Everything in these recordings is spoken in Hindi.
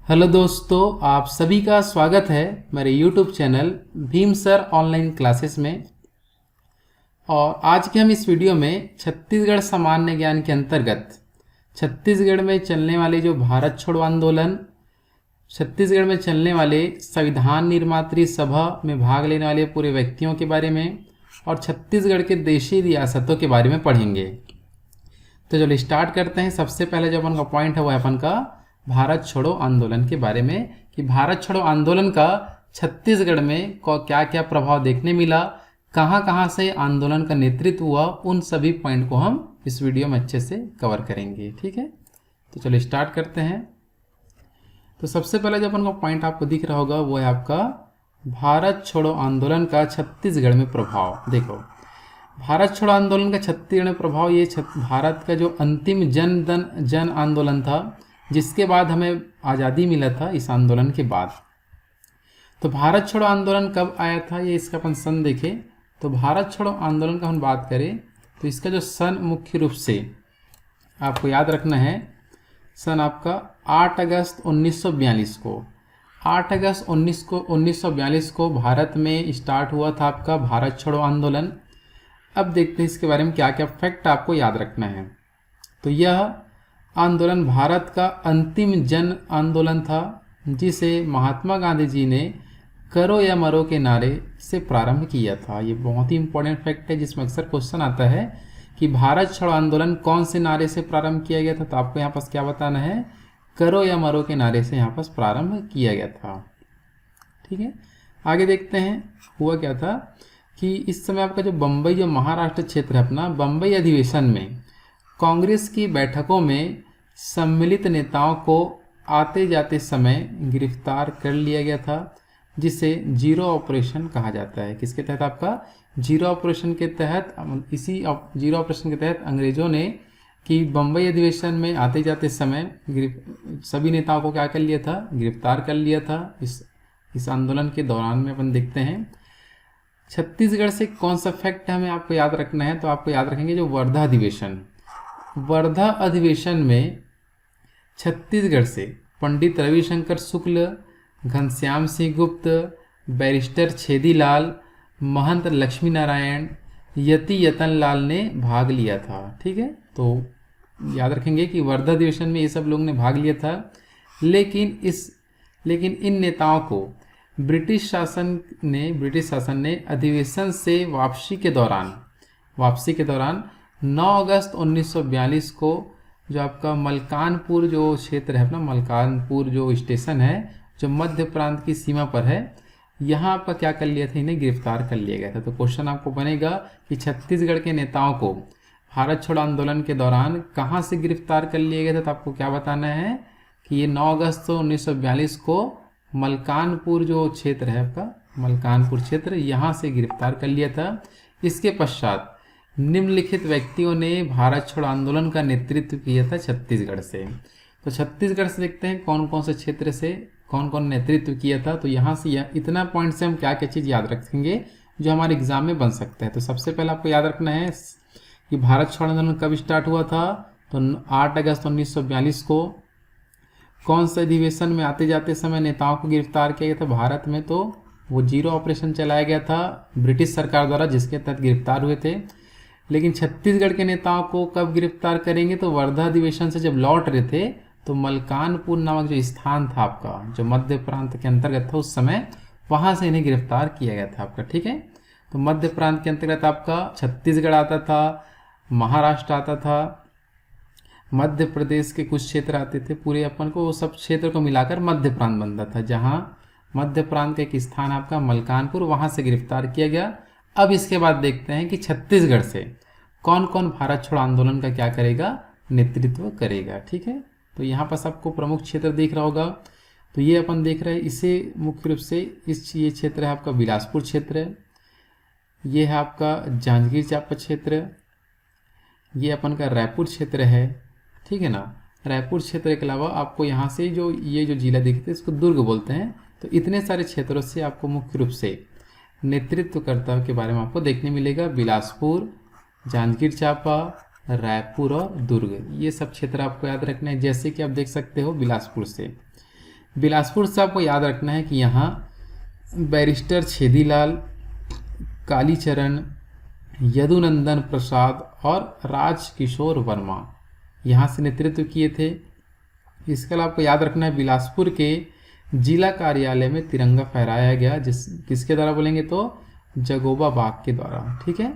हेलो दोस्तों, आप सभी का स्वागत है मेरे YouTube channel Bhim sir online classes में। और आज के हम इस वीडियो में छत्तीसगढ़ सामान्य ज्ञान के अंतर्गत छत्तीसगढ़ में चलने वाले जो भारत छोड़ो आंदोलन, छत्तीसगढ़ में चलने वाले संविधान निर्मात्री सभा में भाग लेने वाले पूरे व्यक्तियों के बारे में और छत्तीसगढ़ के देशी रियासतों के बारे में पढ़ेंगे। तो चलो स्टार्ट करते हैं। सबसे पहले जो अपन का पॉइंट है वो है अपन का भारत छोड़ो आंदोलन के बारे में कि भारत छोड़ो आंदोलन का छत्तीसगढ़ में क्या क्या प्रभाव देखने मिला, कहाँ कहाँ से आंदोलन का नेतृत्व हुआ, उन सभी पॉइंट को हम इस वीडियो में अच्छे से कवर करेंगे। ठीक है, तो चलो स्टार्ट करते हैं। तो सबसे पहले जो अपन का पॉइंट आपको दिख रहा होगा वो है आपका भारत छोड़ो आंदोलन का छत्तीसगढ़ में प्रभाव। देखो, भारत छोड़ो आंदोलन का छत्तीसगढ़ में प्रभाव, ये भारत का जो अंतिम जन आंदोलन था जिसके बाद हमें आज़ादी मिला था। इस आंदोलन के बाद तो भारत छोड़ो आंदोलन कब आया था, ये इसका अपन सन देखें तो भारत छोड़ो आंदोलन का हम बात करें तो इसका जो सन मुख्य रूप से आपको याद रखना है, सन आपका 8 अगस्त 1942 को 8 अगस्त 1942 को भारत में स्टार्ट हुआ था आपका भारत छोड़ो आंदोलन। अब देखते हैं इसके बारे में क्या क्या फैक्ट आपको याद रखना है। तो यह आंदोलन भारत का अंतिम जन आंदोलन था जिसे महात्मा गांधी जी ने करो या मरो के नारे से प्रारंभ किया था। ये बहुत ही इंपॉर्टेंट फैक्ट है जिसमें अक्सर क्वेश्चन आता है कि भारत छोड़ो आंदोलन कौन से नारे से प्रारंभ किया गया था। तो आपको यहाँ पास क्या बताना है, करो या मरो के नारे से यहाँ पास प्रारंभ किया गया था। ठीक है, आगे देखते हैं हुआ क्या था कि इस समय आपका जो बम्बई, जो महाराष्ट्र क्षेत्र है अपना, बम्बई अधिवेशन में कांग्रेस की बैठकों में सम्मिलित नेताओं को आते जाते समय गिरफ्तार कर लिया गया था, जिसे जीरो ऑपरेशन कहा जाता है। किसके तहत, आपका जीरो ऑपरेशन के तहत। इसी जीरो ऑपरेशन के तहत अंग्रेजों ने कि बम्बई अधिवेशन में आते जाते समय सभी नेताओं को क्या कर लिया था, गिरफ्तार कर लिया था। इस आंदोलन के दौरान में अपन देखते हैं छत्तीसगढ़ से कौन सा फैक्ट हमें आपको याद रखना है। तो आपको याद रखेंगे जो वर्धा अधिवेशन, वर्धा अधिवेशन में छत्तीसगढ़ से पंडित रविशंकर शुक्ल, घनश्याम सिंह गुप्त, बैरिस्टर छेदीलाल, महंत लक्ष्मी नारायण, यति यतन लाल ने भाग लिया था। ठीक है, तो याद रखेंगे कि वर्धा अधिवेशन में ये सब लोग ने भाग लिया था। लेकिन इन नेताओं को ब्रिटिश शासन ने अधिवेशन से वापसी के दौरान 9 अगस्त 1942 को जो आपका मलकानपुर जो क्षेत्र है अपना, मलकानपुर जो स्टेशन है जो मध्य प्रांत की सीमा पर है, यहाँ आपका क्या कर लिया था, इन्हें गिरफ्तार कर लिया गया था। तो क्वेश्चन आपको बनेगा कि छत्तीसगढ़ के नेताओं को भारत छोड़ो आंदोलन के दौरान कहाँ से गिरफ्तार कर लिया गया था। तो आपको क्या बताना है कि ये 9 अगस्त 1942 को मलकानपुर जो क्षेत्र है आपका, मलकानपुर क्षेत्र, यहाँ से गिरफ्तार कर लिया था। इसके पश्चात निम्नलिखित व्यक्तियों ने भारत छोड़ो आंदोलन का नेतृत्व किया था छत्तीसगढ़ से। तो छत्तीसगढ़ से देखते हैं कौन कौन से क्षेत्र से कौन कौन नेतृत्व किया था। तो यहाँ से इतना पॉइंट से हम क्या क्या चीज़ याद रखेंगे जो हमारे एग्जाम में बन सकता है। तो सबसे पहले आपको याद रखना है कि भारत छोड़ो आंदोलन कब स्टार्ट हुआ था। तो 8 अगस्त 1942 को। कौन से अधिवेशन में आते जाते समय नेताओं को गिरफ्तार किया गया था भारत में, तो वो जीरो ऑपरेशन चलाया गया था ब्रिटिश सरकार द्वारा, जिसके तहत गिरफ्तार हुए थे। लेकिन छत्तीसगढ़ के नेताओं को कब गिरफ्तार करेंगे, तो वर्धा अधिवेशन से जब लौट रहे थे तो मलकानपुर नामक जो स्थान था आपका, जो मध्य प्रांत के अंतर्गत था उस समय, वहाँ से इन्हें गिरफ्तार किया गया था आपका। ठीक है, तो मध्य प्रांत के अंतर्गत आपका छत्तीसगढ़ आता था, महाराष्ट्र आता था, मध्य प्रदेश के कुछ क्षेत्र आते थे, पूरे अपन को वो सब क्षेत्र को मिलाकर मध्य प्रांत बनता था, जहाँ मध्य प्रांत का एक स्थान आपका मलकानपुर, वहाँ से गिरफ्तार किया गया। अब इसके बाद देखते हैं कि छत्तीसगढ़ से कौन कौन भारत छोड़ो आंदोलन का क्या करेगा, नेतृत्व करेगा। ठीक है, तो यहाँ पर सबको प्रमुख क्षेत्र दिख रहा होगा। तो ये अपन देख रहे हैं, इसे मुख्य रूप से ये क्षेत्र है आपका बिलासपुर क्षेत्र, ये है आपका जांजगीर चांपा क्षेत्र, ये अपन का रायपुर क्षेत्र है। ठीक है ना, रायपुर क्षेत्र के अलावा आपको यहाँ से ये जो जिला दिखते हैं इसको दुर्ग बोलते हैं। तो इतने सारे क्षेत्रों से आपको मुख्य रूप से नेतृत्वकर्ता के बारे में आपको देखने मिलेगा। बिलासपुर, जांजगीर चांपा, रायपुर और दुर्ग, ये सब क्षेत्र आपको याद रखना है। जैसे कि आप देख सकते हो बिलासपुर से बिलासपुर से आपको याद रखना है कि यहाँ बैरिस्टर छेदीलाल, कालीचरण, यदुनंदन प्रसाद और राजकिशोर वर्मा यहाँ से नेतृत्व किए थे। इसके अलावा आपको याद रखना है बिलासपुर के जिला कार्यालय में तिरंगा फहराया गया, किसके द्वारा बोलेंगे तो जगोबा बाग के द्वारा। ठीक है,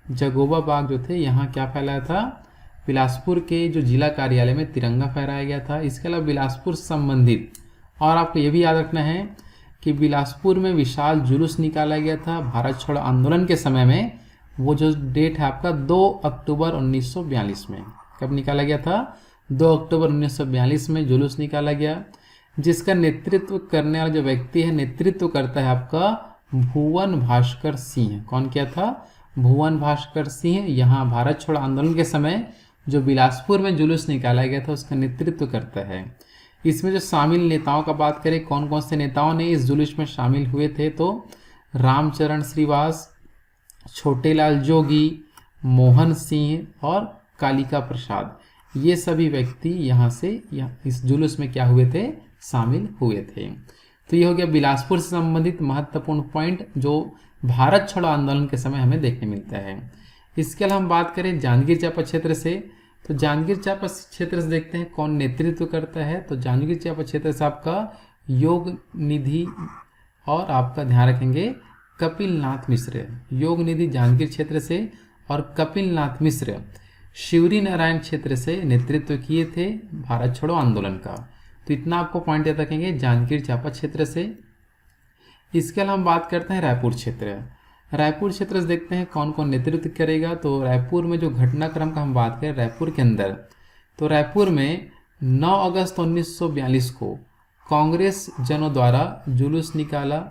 जगोबा बाग जो थे यहाँ क्या फैलाया था, बिलासपुर के जो जिला कार्यालय में तिरंगा फहराया गया था। इसके अलावा बिलासपुर से संबंधित और आपको ये भी याद रखना है कि बिलासपुर में विशाल जुलूस निकाला गया था भारत छोड़ो आंदोलन के समय में। वो जो डेट है आपका 2 अक्टूबर 1942 में, कब निकाला गया था, 2 अक्टूबर 1942 में जुलूस निकाला गया, जिसका नेतृत्व करने वाला जो व्यक्ति है, नेतृत्व करता है आपका भुवन भास्कर सिंह। कौन किया था, भुवन भास्कर सिंह। यहाँ भारत छोड़ो आंदोलन के समय जो बिलासपुर में जुलूस निकाला गया था उसका नेतृत्व करता है। इसमें जो शामिल नेताओं का बात करें, कौन कौन से नेताओं ने इस जुलूस में शामिल हुए थे, तो रामचरण श्रीवास, छोटेलाल जोगी, मोहन सिंह और कालिका प्रसाद, ये सभी व्यक्ति यहाँ से इस जुलूस में क्या हुए थे, शामिल हुए थे। तो ये हो गया बिलासपुर से संबंधित महत्वपूर्ण पॉइंट जो भारत छोड़ो आंदोलन के समय हमें देखने मिलता है। इसके अलावा हम बात करें जांजगीर चांपा क्षेत्र से, तो जांजगीर चांपा क्षेत्र से देखते हैं कौन नेतृत्व करता है। तो जांजगीर चांपा क्षेत्र से आपका योग निधि और आपका ध्यान रखेंगे कपिल नाथ मिश्र, योग निधि जांजगीर क्षेत्र से, और कपिल नाथ मिश्र शिवरी नारायण क्षेत्र से नेतृत्व किए थे भारत छोड़ो आंदोलन का। तो इतना आपको पॉइंट याद रखेंगे जांजगीर चांपा क्षेत्र से। इसके अलावा हम बात करते हैं रायपुर क्षेत्र। रायपुर क्षेत्र से देखते हैं कौन कौन नेतृत्व करेगा। तो रायपुर में जो घटनाक्रम का हम बात करें रायपुर के अंदर, तो रायपुर में 9 अगस्त 1942 को कांग्रेस जनों द्वारा जुलूस निकाला,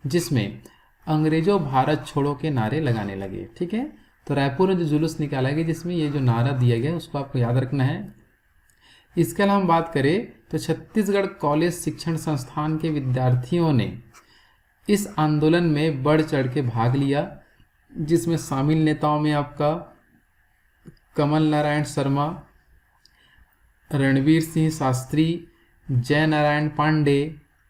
जिसमें अंग्रेजों भारत छोड़ो के नारे लगाने लगे। ठीक है, तो रायपुर में जो जुलूस निकाला गया जिसमें ये जो नारा दिया गया उसको आपको याद रखना है। इसके अलावा हम बात करें तो छत्तीसगढ़ कॉलेज शिक्षण संस्थान के विद्यार्थियों ने इस आंदोलन में बढ़ चढ़ के भाग लिया, जिसमें शामिल नेताओं में आपका कमल नारायण शर्मा, रणवीर सिंह शास्त्री, जय नारायण पांडे,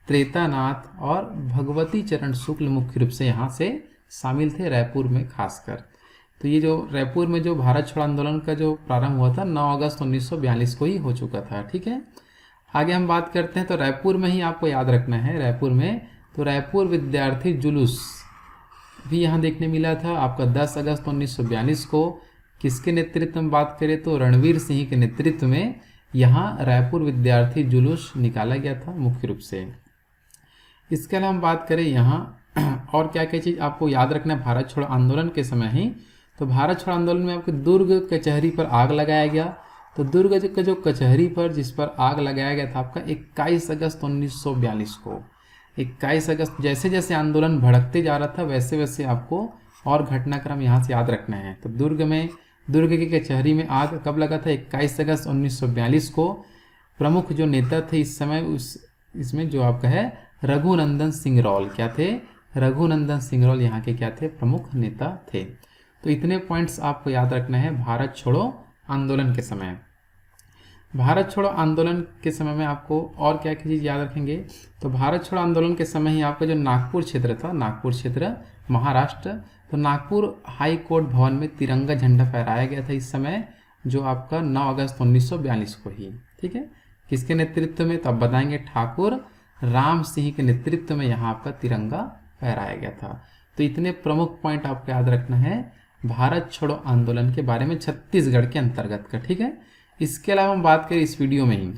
त्रेतानाथ और भगवती चरण शुक्ल मुख्य रूप से यहाँ से शामिल थे रायपुर में खासकर। तो ये जो रायपुर में जो भारत छोड़ो आंदोलन का जो प्रारंभ हुआ था 9 अगस्त 1942 को ही हो चुका था। ठीक है, आगे हम बात करते हैं तो रायपुर में ही आपको याद रखना है, रायपुर में तो रायपुर विद्यार्थी जुलूस भी यहाँ देखने मिला था आपका 10 अगस्त 1942 को। किसके नेतृत्व में बात करें तो रणवीर सिंह के नेतृत्व में यहाँ रायपुर विद्यार्थी जुलूस निकाला गया था मुख्य रूप से। इसके अलावा हम बात करें यहाँ और क्या क्या चीज़ आपको याद रखना है भारत छोड़ो आंदोलन के समय ही, तो भारत छोड़ो आंदोलन में आपके दुर्ग कचहरी पर आग लगाया गया। तो दुर्ग का जो कचहरी पर जिस पर आग लगाया गया था आपका 21 अगस्त 1942 को। 21 अगस्त जैसे जैसे आंदोलन भड़कते जा रहा था वैसे वैसे आपको और घटनाक्रम यहाँ से याद रखना है। तो दुर्ग की कचहरी में आग कब लगा था 21 अगस्त 1942 को। प्रमुख जो नेता थे इस समय इसमें जो आपका है रघुनंदन सिंगरौल, क्या थे, रघुनंदन सिंगरौल यहाँ के क्या थे, प्रमुख नेता थे। तो इतने पॉइंट्स आपको याद रखना है भारत छोड़ो आंदोलन के समय। भारत छोड़ो आंदोलन के समय में आपको और क्या क्या चीज़ याद रखेंगे, तो भारत छोड़ो आंदोलन के समय ही आपका जो नागपुर क्षेत्र था, नागपुर क्षेत्र महाराष्ट्र, तो नागपुर हाई कोर्ट भवन में तिरंगा झंडा फहराया गया था इस समय, जो आपका 9 अगस्त 1942 को ही। ठीक है, किसके नेतृत्व में, तो आप बताएंगे ठाकुर राम सिंह के नेतृत्व में यहाँ आपका तिरंगा फहराया गया था। तो इतने प्रमुख पॉइंट आपको याद रखना है भारत छोड़ो आंदोलन के बारे में छत्तीसगढ़ के अंतर्गत का। ठीक है, इसके अलावा हम बात करें इस वीडियो में ही,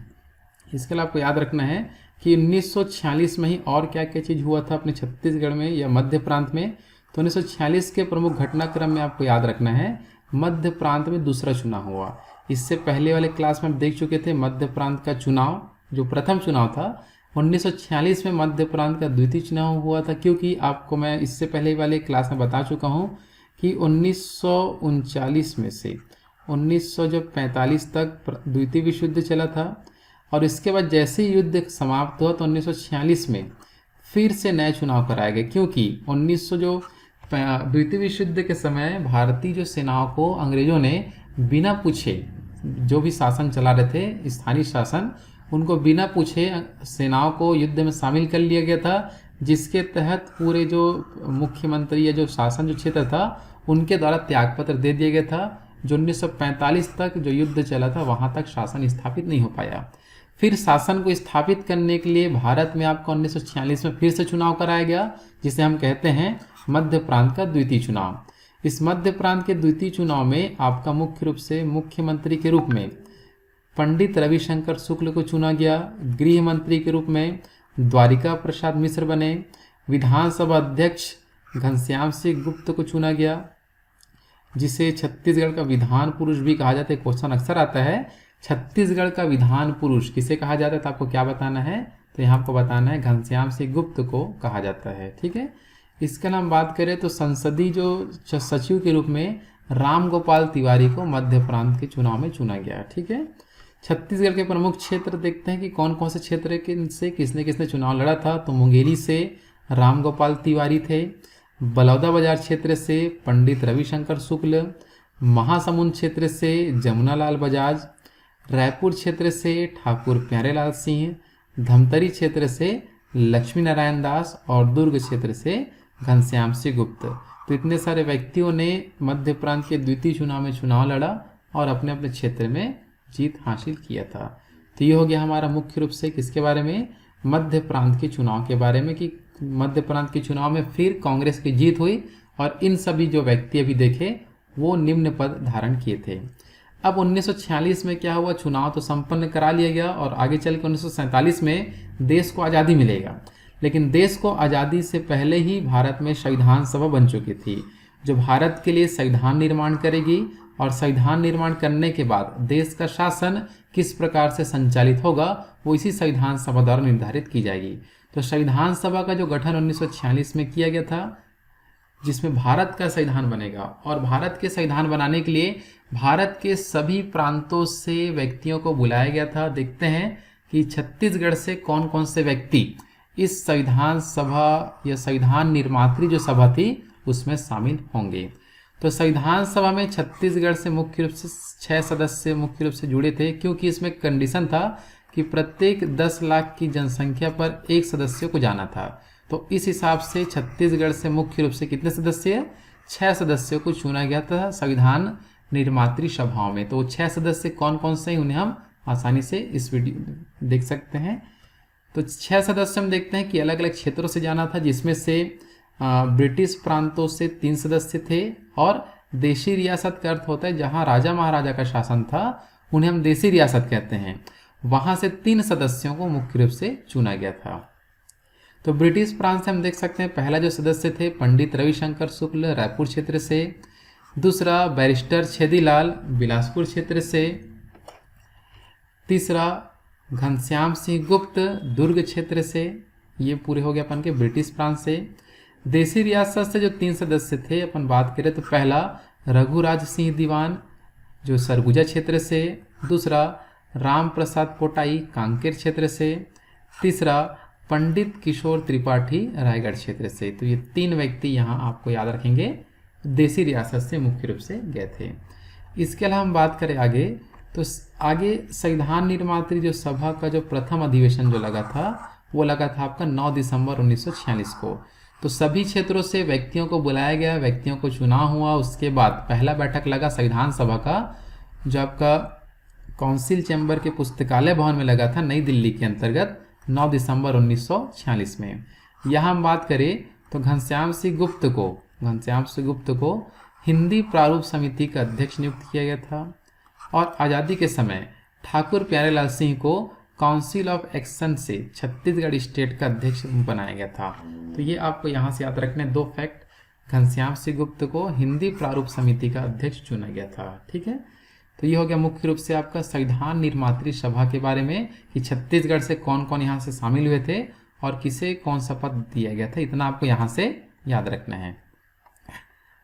इसके अलावा आपको याद रखना है कि 1946 में ही और क्या क्या चीज़ हुआ था अपने छत्तीसगढ़ में या मध्य प्रांत में। तो 1946 के प्रमुख घटनाक्रम में आपको याद रखना है मध्य प्रांत में दूसरा चुनाव हुआ। इससे पहले वाले क्लास में हम देख चुके थे मध्य प्रांत का चुनाव, जो प्रथम चुनाव था 1946 में मध्य प्रांत का द्वितीय चुनाव हुआ था, क्योंकि आपको मैं इससे पहले वाले क्लास में बता चुका हूँ कि 1939 में से 1945 तक द्वितीय विश्व युद्ध चला था, और इसके बाद जैसे ही युद्ध समाप्त हुआ तो 1946 में फिर से नए चुनाव कराए गए, क्योंकि 1900 जो द्वितीय विश्व युद्ध के समय भारतीय जो सेनाओं को अंग्रेजों ने बिना पूछे जो भी शासन चला रहे थे स्थानीय शासन, उनको बिना पूछे सेनाओं को युद्ध में शामिल कर लिया गया था, जिसके तहत पूरे जो मुख्यमंत्री या जो शासन जो क्षेत्र था उनके द्वारा त्यागपत्र दे दिया गया था। जो 1945 तक जो युद्ध चला था वहाँ तक शासन स्थापित नहीं हो पाया। फिर शासन को स्थापित करने के लिए भारत में आपको 1946 में फिर से चुनाव कराया गया, जिसे हम कहते हैं मध्य प्रांत का द्वितीय चुनाव। इस मध्य प्रांत के द्वितीय चुनाव में आपका मुख्य रूप से मुख्यमंत्री के रूप में पंडित रविशंकर शुक्ल को चुना गया। गृह मंत्री के रूप में द्वारिका प्रसाद मिश्र बने। विधानसभा अध्यक्ष घनश्याम सिंह गुप्त को चुना गया, जिसे छत्तीसगढ़ का विधान पुरुष भी कहा जाता है। क्वेश्चन अक्सर आता है छत्तीसगढ़ का विधान पुरुष किसे कहा जाता है, तो आपको क्या बताना है, तो यहाँ आपको बताना है घनश्याम सिंह गुप्त को कहा जाता है। ठीक है। इसका नाम बात करें तो संसदीय जो सचिव के रूप में राम गोपाल तिवारी को मध्य प्रांत के चुनाव में चुना गया। ठीक है। छत्तीसगढ़ के प्रमुख क्षेत्र देखते हैं कि कौन कौन से क्षेत्र से किसने किसने चुनाव लड़ा था। तो मुंगेली से राम गोपाल तिवारी थे, बलौदाबाजार क्षेत्र से पंडित रविशंकर शुक्ल, महासमुंद क्षेत्र से जमुनालाल बजाज, रायपुर क्षेत्र से ठाकुर प्यारेलाल सिंह, धमतरी क्षेत्र से लक्ष्मी नारायण दास और दुर्ग क्षेत्र से घनश्याम सिंह गुप्त। तो इतने सारे व्यक्तियों ने मध्य प्रांत के द्वितीय चुनाव में चुनाव लड़ा और अपने अपने क्षेत्र में जीत हासिल किया था। तो ये हो गया हमारा मुख्य रूप से किसके बारे में, मध्य प्रांत के चुनाव के बारे में, कि मध्य प्रांत के चुनाव में फिर कांग्रेस की जीत हुई और इन सभी जो व्यक्ति अभी देखे वो निम्न पद धारण किए थे। अब 1946 में क्या हुआ, चुनाव तो संपन्न करा लिया गया और आगे चल के 1947 में देश को आज़ादी मिलेगा। लेकिन देश को आज़ादी से पहले ही भारत में संविधान सभा बन चुकी थी, जो भारत के लिए संविधान निर्माण करेगी और संविधान निर्माण करने के बाद देश का शासन किस प्रकार से संचालित होगा वो इसी संविधान सभा द्वारा निर्धारित की जाएगी। तो संविधान सभा का जो गठन 1946 में किया गया था, जिसमें भारत का संविधान बनेगा, और भारत के संविधान बनाने के लिए भारत के सभी प्रांतों से व्यक्तियों को बुलाया गया था। देखते हैं कि छत्तीसगढ़ से कौन कौन से व्यक्ति इस संविधान सभा या संविधान निर्मात्री जो सभा थी उसमें शामिल होंगे। तो संविधान सभा में छत्तीसगढ़ से मुख्य रूप से 6 सदस्य मुख्य रूप से जुड़े थे, क्योंकि इसमें कंडीशन था कि प्रत्येक 10 लाख की जनसंख्या पर एक सदस्य को जाना था। तो इस हिसाब से छत्तीसगढ़ से मुख्य रूप से कितने सदस्य, 6 सदस्यों को चुना गया था संविधान निर्मात्री सभाओं में। तो 6 सदस्य कौन कौन से हैं उन्हें हम आसानी से इस वीडियो देख सकते हैं। तो 6 सदस्य हम देखते हैं कि अलग अलग क्षेत्रों से जाना था, जिसमें से ब्रिटिश प्रांतों से 3 सदस्य थे और देशी रियासत का अर्थ होता है जहां राजा महाराजा का शासन था उन्हें हम देशी रियासत कहते हैं, वहां से 3 सदस्यों को मुख्य रूप से चुना गया था। तो ब्रिटिश प्रांत से हम देख सकते हैं पहला जो सदस्य थे पंडित रविशंकर शुक्ल रायपुर क्षेत्र से, दूसरा बैरिस्टर छेदीलाल बिलासपुर क्षेत्र से, तीसरा घनश्याम सिंह गुप्त दुर्ग क्षेत्र से। ये पूरे हो गए अपन के ब्रिटिश प्रांत से। देशी रियासत से जो 3 सदस्य थे अपन बात करें तो पहला रघुराज सिंह दीवान जो सरगुजा क्षेत्र से, दूसरा राम प्रसाद पोटाई कांकेर क्षेत्र से, तीसरा पंडित किशोर त्रिपाठी रायगढ़ क्षेत्र से। तो ये 3 व्यक्ति यहाँ आपको याद रखेंगे देशी रियासत से मुख्य रूप से गए थे। इसके अलावा हम बात करें आगे तो आगे संविधान निर्मात्री जो सभा का जो प्रथम अधिवेशन जो लगा था वो लगा था आपका 9 दिसंबर 1946 को। तो सभी क्षेत्रों से व्यक्तियों को बुलाया गया, व्यक्तियों को चुनाव हुआ। उसके बाद पहला बैठक लगा संविधान सभा का जो आपका काउंसिल चैम्बर के पुस्तकालय भवन में लगा था नई दिल्ली के अंतर्गत 9 दिसंबर 1946 में। यहाँ हम बात करें तो घनश्याम सिंह गुप्त को हिंदी प्रारूप समिति का अध्यक्ष नियुक्त किया गया था और आज़ादी के समय ठाकुर प्यारेलाल सिंह को काउंसिल ऑफ एक्शन से छत्तीसगढ़ स्टेट का अध्यक्ष बनाया गया था। तो ये आपको यहाँ से याद रखने 2 फैक्ट। घनश्याम सिंह गुप्त को हिंदी प्रारूप समिति का अध्यक्ष चुना गया था। ठीक है। तो ये हो गया मुख्य रूप से आपका संविधान निर्मात्री सभा के बारे में कि छत्तीसगढ़ से कौन कौन यहाँ से शामिल हुए थे और किसे कौन सा पद दिया गया था, इतना आपको यहाँ से याद रखना है।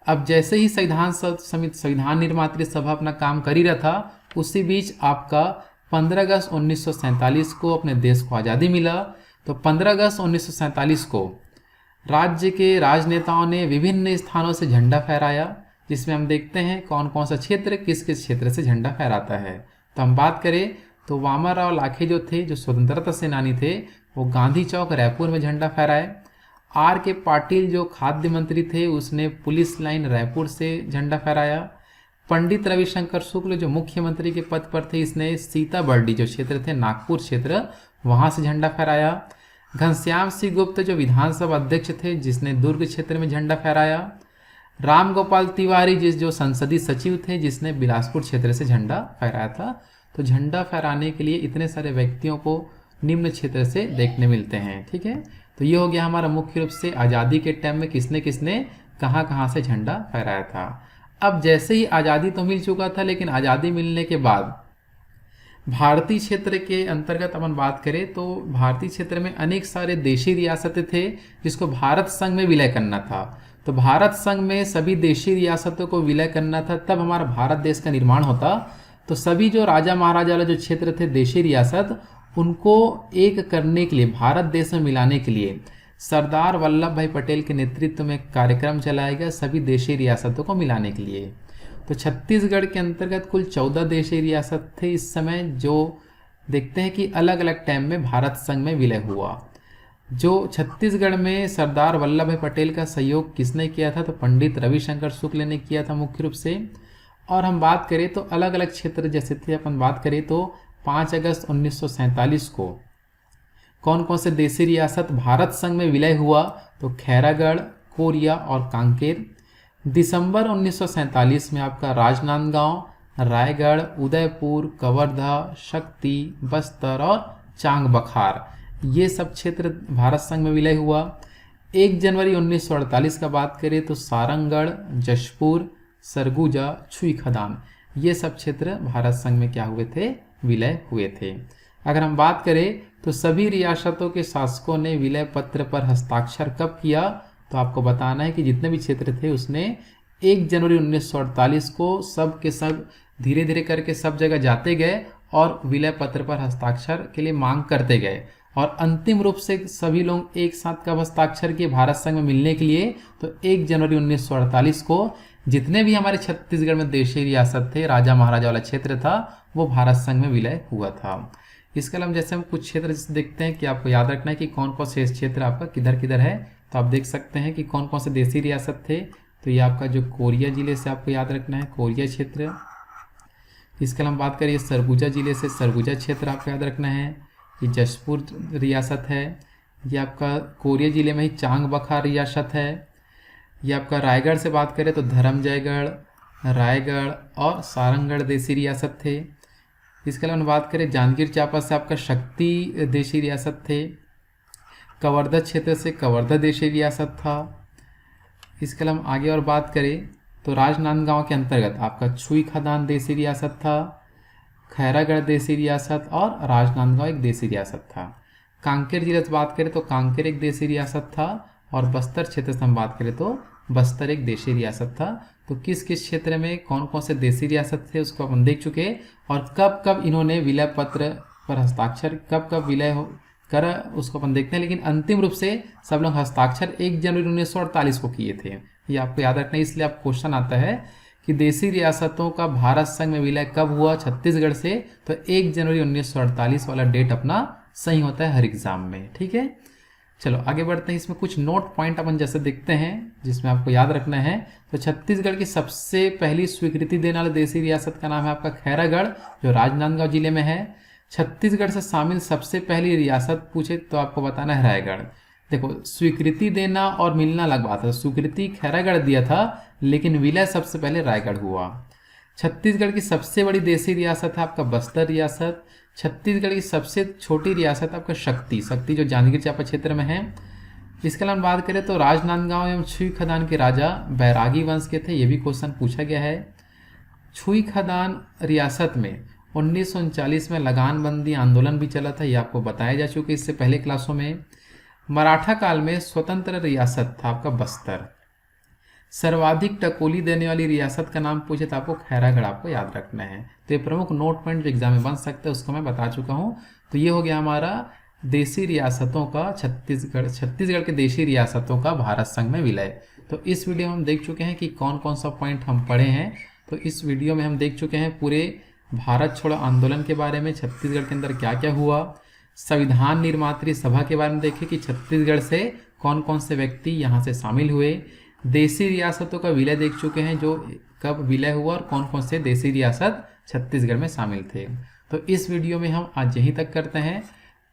अब जैसे ही संविधान निर्मात्री सभा अपना काम कर ही रहा था, उसी बीच आपका 15 अगस्त 1947 को अपने देश को आज़ादी मिला। तो 15 अगस्त 1947 को राज्य के राजनेताओं ने विभिन्न स्थानों से झंडा फहराया, जिसमें हम देखते हैं कौन कौन सा क्षेत्र किस किस क्षेत्र से झंडा फहराता है। तो हम बात करें तो वामाराव लाखे जो थे, जो स्वतंत्रता सेनानी थे, वो गांधी चौक रायपुर में झंडा फहराए। आर के पाटिल जो खाद्य मंत्री थे, उसने पुलिस लाइन रायपुर से झंडा फहराया। पंडित रविशंकर शुक्ल जो मुख्यमंत्री के पद पर थे, इसने सीताबर्डी जो क्षेत्र थे, नागपुर क्षेत्र, वहां से झंडा फहराया। घनश्याम सिंह गुप्त जो विधानसभा अध्यक्ष थे, जिसने दुर्ग क्षेत्र में झंडा फहराया। राम गोपाल तिवारी जो संसदीय सचिव थे, जिसने बिलासपुर क्षेत्र से झंडा फहराया था। तो झंडा फहराने के लिए इतने सारे व्यक्तियों को निम्न क्षेत्र से देखने मिलते हैं। ठीक है, तो ये हो गया हमारा मुख्य रूप से आज़ादी के टाइम में किसने किसने कहाँ कहाँ से झंडा फहराया था। अब जैसे ही आज़ादी तो मिल चुका था, लेकिन आज़ादी मिलने के बाद भारतीय क्षेत्र के अंतर्गत अपन बात करें तो भारतीय क्षेत्र में अनेक सारे देशी रियासतें थे जिसको भारत संघ में विलय करना था। तो भारत संघ में सभी देशी रियासतों को विलय करना था, तब हमारा भारत देश का निर्माण होता। तो सभी जो राजा महाराजा वाले जो क्षेत्र थे देशी रियासत, उनको एक करने के लिए, भारत देश में मिलाने के लिए सरदार वल्लभ भाई पटेल के नेतृत्व में कार्यक्रम चलाया गया सभी देशी रियासतों को मिलाने के लिए। तो छत्तीसगढ़ के अंतर्गत कुल 14 देशी रियासत थे इस समय, जो देखते हैं कि अलग अलग टाइम में भारत संघ में विलय हुआ। जो छत्तीसगढ़ में सरदार वल्लभ भाई पटेल का सहयोग किसने किया था, तो पंडित रविशंकर शुक्ल ने किया था मुख्य रूप से। और हम बात करें तो अलग अलग क्षेत्र जैसे थे, अपन बात करें तो 5 अगस्त 1947 को कौन कौन से देशी रियासत भारत संघ में विलय हुआ, तो खैरागढ़, कोरिया और कांकेर। दिसंबर 1947 में आपका राजनांदगांव, रायगढ़, उदयपुर, कवर्धा, शक्ति, बस्तर और चांग बखार, ये सब क्षेत्र भारत संघ में विलय हुआ। 1 जनवरी 1948 का बात करें तो सारंगढ़, जशपुर, सरगुजा, छुई खदान, ये सब क्षेत्र भारत संघ में क्या हुए थे, विलय हुए थे। अगर हम बात करें तो सभी रियासतों के शासकों ने विलय पत्र पर हस्ताक्षर कब किया, तो आपको बताना है कि जितने भी क्षेत्र थे उसने 1 जनवरी 1948 को सब के सब धीरे धीरे करके सब जगह जाते गए और विलय पत्र पर हस्ताक्षर के लिए मांग करते गए। और अंतिम रूप से सभी लोग एक साथ कब हस्ताक्षर किए भारत संघ में मिलने के लिए, तो 1 जनवरी 1948 को जितने भी हमारे छत्तीसगढ़ में देशी रियासत थे, राजा महाराजा वाला क्षेत्र था, वो भारत संघ में विलय हुआ था। इसके अलावा जैसे हम कुछ क्षेत्र देखते हैं कि आपको याद रखना है कि कौन कौन से क्षेत्र आपका किधर किधर है, तो आप देख सकते हैं कि कौन कौन से देशी रियासत थे। तो ये आपका जो कोरिया जिले से आपको याद रखना है, कोरिया क्षेत्र। इसके अलावा हम बात करिए सरगुजा जिले से, सरगुजा क्षेत्र आपको याद रखना है। ये जशपुर रियासत है, ये आपका कोरिया जिले में ही चांग बखार रियासत है। ये आपका रायगढ़ से बात करें तो धर्मजयगढ़, रायगढ़ और सारंगढ़ देशी रियासत थे। इसके अलावा बात करें जांजगीर चांपा से आपका शक्ति देशी रियासत थे। कवर्धा क्षेत्र से कवर्धा देशी रियासत था। इसके अलावा आगे और बात करें तो राजनांदगांव के अंतर्गत आपका छुई खदान देशी रियासत था, खैरागढ़ देशी रियासत और राजनांदगांव एक देशी रियासत था। कांकेर जिले से बात करें तो कांकेर एक देशी रियासत था और बस्तर क्षेत्र से हम बात करें तो बस्तर एक देशी रियासत था। तो किस किस क्षेत्र में कौन कौन से देशी रियासत थे उसको अपन देख चुके, और कब कब इन्होंने विलय पत्र पर हस्ताक्षर कब कब विलय करा उसको अपन देखते हैं। लेकिन अंतिम रूप से सब लोग हस्ताक्षर 1 जनवरी 1948 को किए थे, ये आपको याद रखना है। इसलिए आप क्वेश्चन आता है कि देशी रियासतों का भारत संघ में विलय कब हुआ छत्तीसगढ़ से, तो 1 जनवरी 1948 वाला डेट अपना सही होता है हर एग्जाम में। ठीक है, चलो आगे बढ़ते हैं। इसमें कुछ नोट पॉइंट अपन जैसे देखते हैं जिसमें आपको याद रखना है। तो छत्तीसगढ़ की सबसे पहली स्वीकृति देने वाले देशी रियासत का नाम है आपका खैरागढ़, जो राजनांदगांव जिले में है। छत्तीसगढ़ से शामिल सबसे पहली रियासत पूछे तो आपको बताना है रायगढ़। देखो, स्वीकृति देना और मिलना अलग बात है। स्वीकृति खैरागढ़ दिया था लेकिन विलय सबसे पहले रायगढ़ हुआ। छत्तीसगढ़ की सबसे बड़ी देशी रियासत है आपका बस्तर रियासत। छत्तीसगढ़ की सबसे छोटी रियासत आपका शक्ति जो जांजगीर चांपा क्षेत्र में है। इसके अलावा बात करें तो राजनांदगांव एवं छुई खदान के राजा बैरागी वंश के थे, ये भी क्वेश्चन पूछा गया है। छुई खदान रियासत में 1939 में लगानबंदी आंदोलन भी चला था, ये आपको बताया जा चुका है इससे पहले क्लासों में। मराठा काल में स्वतंत्र रियासत था आपका बस्तर। सर्वाधिक टकोली देने वाली रियासत का नाम पूछे तो आपको खैरागढ़ आपको याद रखना है। तो ये प्रमुख नोट पॉइंट जो एग्जाम में बन सकता है उसको मैं बता चुका हूँ। तो ये हो गया हमारा देशी रियासतों का छत्तीसगढ़ के देशी रियासतों का भारत संघ में विलय। तो इस वीडियो में हम देख चुके हैं कि कौन कौन सा पॉइंट हम पढ़े हैं। तो इस वीडियो में हम देख चुके हैं पूरे भारत छोड़ो आंदोलन के बारे में छत्तीसगढ़ के अंदर क्या क्या हुआ, संविधान निर्मात्री सभा के बारे में देखें कि छत्तीसगढ़ से कौन कौन से व्यक्ति यहाँ से शामिल हुए, देसी रियासतों का विलय देख चुके हैं, जो कब विलय हुआ और कौन कौन से देसी रियासत छत्तीसगढ़ में शामिल थे। तो इस वीडियो में हम आज यहीं तक करते हैं।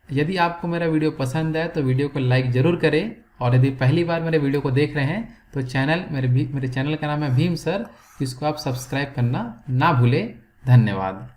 यदि आपको मेरा वीडियो पसंद है तो वीडियो को लाइक ज़रूर करें, और यदि पहली बार मेरे वीडियो को देख रहे हैं तो मेरे चैनल का नाम है भीम सर, जिसको आप सब्सक्राइब करना ना भूलें। धन्यवाद।